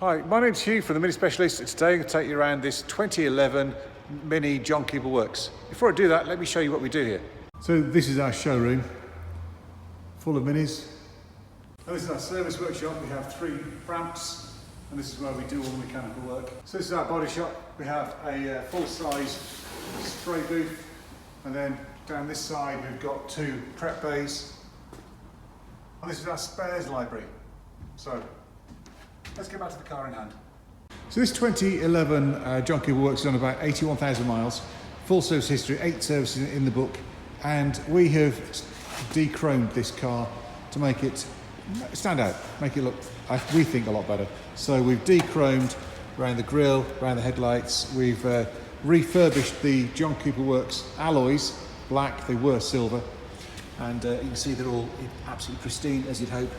Hi, my name's Hugh from the Mini Specialist, and today I'm going to take you around this 2011 Mini John Keeble Works. Before I do that, let me show you what we do here. So this is our showroom, full of minis. And this is our service workshop. We have 3 ramps, and this is where we do all the mechanical work. So this is our body shop. We have a full-size spray booth, and then down this side we've got 2 prep bays. And this is our spares library. So let's get back to the car in hand. So this 2011 John Keeble Works is on about 81,000 miles, full service history, 8 services in the book, and we have de-chromed this car to make it stand out, make it look, we think, a lot better. So we've de-chromed around the grille, around the headlights. We've refurbished the John Keeble Works alloys, black, they were silver, and you can see they're all absolutely pristine, as you'd hope.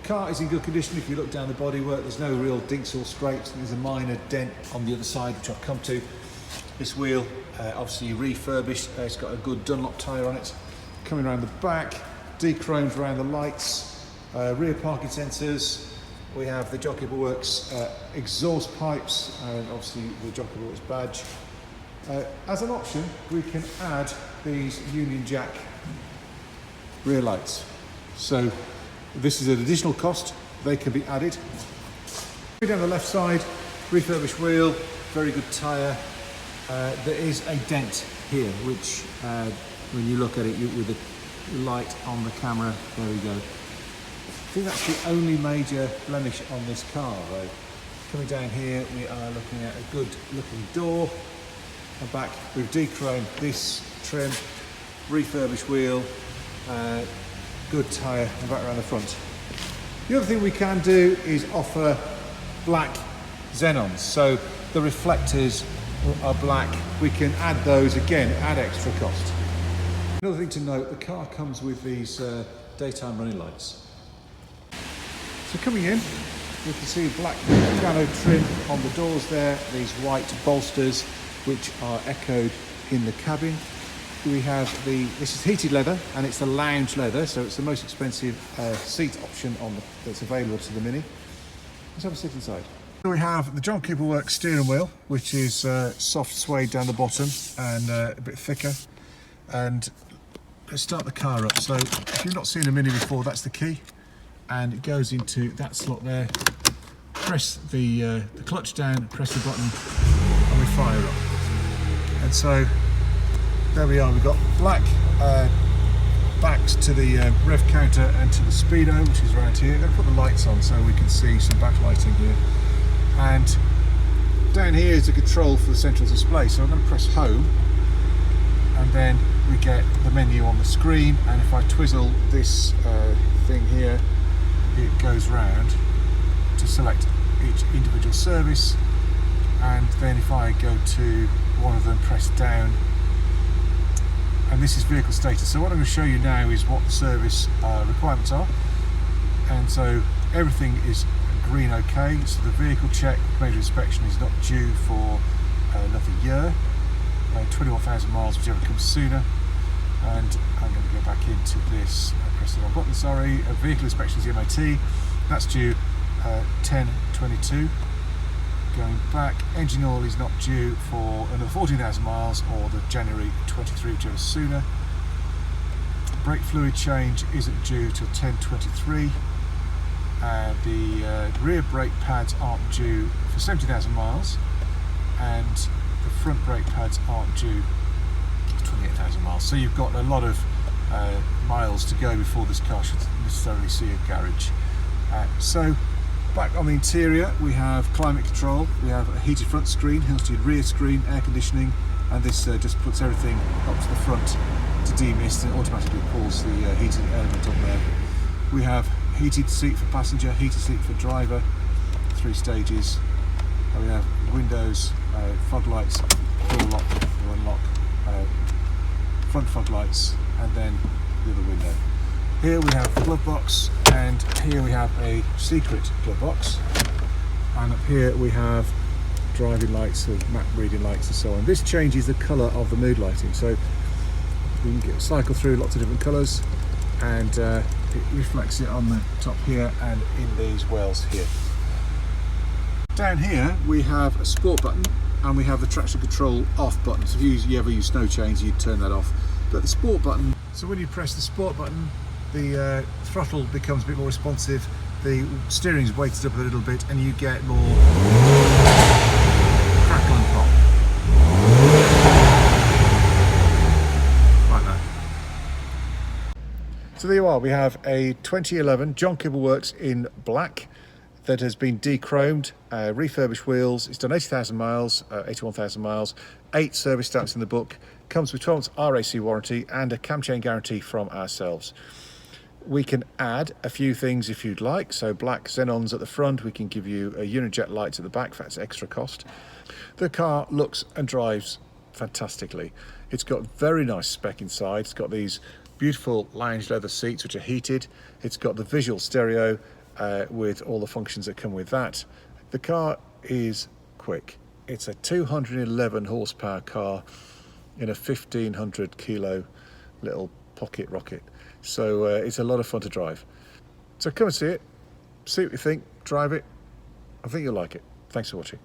Car is in good condition. If you look down the bodywork, there's no real dinks or scrapes. There's a minor dent on the other side, which I'll come to. This wheel, obviously refurbished. It's got a good Dunlop tyre on it. Coming around the back, de-chromed around the lights, rear parking sensors. We have the John Keeble Works exhaust pipes, and obviously the John Keeble Works badge. As an option, we can add these Union Jack rear lights. So this is an additional cost, they can be added. Down the left side, refurbished wheel, very good tyre. There is a dent here, which when you look at it with the light on the camera, there we go. I think that's the only major blemish on this car though. Coming down here, we are looking at a good looking door. And back, we've de-chromed this trim, refurbished wheel, good tyre, and back around the front. The other thing we can do is offer black xenons. So the reflectors are black. We can add those, again, add extra cost. Another thing to note, the car comes with these daytime running lights. So coming in, you can see black piano trim on the doors there, these white bolsters which are echoed in the cabin. We have this is heated leather, and it's the lounge leather, so it's the most expensive seat option that's available to the Mini. Let's have a sit inside. So we have the John Keeble Works steering wheel, which is soft suede down the bottom and a bit thicker. And let's start the car up. So if you've not seen a Mini before, that's the key, and it goes into that slot there. Press the clutch down, press the button, and we fire up. And so there we are, we've got black backs to the rev counter and to the speedo, which is around here. I'm going to put the lights on so we can see some backlighting here. And down here is the control for the central display. So I'm going to press home, and then we get the menu on the screen. And if I twizzle this thing here, it goes round to select each individual service. And then if I go to one of them, press down, and this is vehicle status. So what I'm going to show you now is what the service requirements are. And so everything is green okay. So the vehicle check, major inspection, is not due for another year. 21,000 miles, whichever comes sooner. And I'm going to go back into this. I pressed the wrong button, sorry. Vehicle inspection is the MOT. That's due 10/22. Going back, engine oil is not due for another 14,000 miles or the January 23, whichever sooner. Brake fluid change isn't due till 10/23. The rear brake pads aren't due for 70,000 miles, and the front brake pads aren't due for 28,000 miles. So you've got a lot of miles to go before this car should necessarily see a garage. So back on the interior, we have climate control, we have a heated front screen, heated rear screen, air conditioning, and this just puts everything up to the front to demist and automatically pulls the heated element on there. We have heated seat for passenger, heated seat for driver, 3 stages. And we have windows, fog lights, door lock or unlock, front fog lights, and then the other window. Here we have the glove box, and here we have a secret glove box, and up here we have driving lights, or map reading lights and so on. This changes the colour of the mood lighting, so we can cycle through lots of different colours, and it reflects it on the top here and in these wells here. Down here we have a sport button and we have the traction control off button. So if you ever use snow chains, you'd turn that off. But the sport button, so when you press the sport button, the throttle becomes a bit more responsive, the steering's weighted up a little bit, and you get more crackle and pop. Like that. So there you are, we have a 2011 John Kibble Works in black that has been de-chromed, refurbished wheels. It's done 80,000 miles, 81,000 miles, 8 service stamps in the book, comes with 12 months RAC warranty and a cam chain guarantee from ourselves. We can add a few things if you'd like, so black xenons at the front, we can give you a Unijet lights at the back, that's extra cost. The car looks and drives fantastically. It's got very nice spec inside. It's got these beautiful lounge leather seats which are heated. It's got the visual stereo with all the functions that come with that. The car is quick. It's a 211 horsepower car in a 1500 kilo little pocket rocket. So it's a lot of fun to drive. So come and see it, see what you think, drive it. I think you'll like it. Thanks for watching.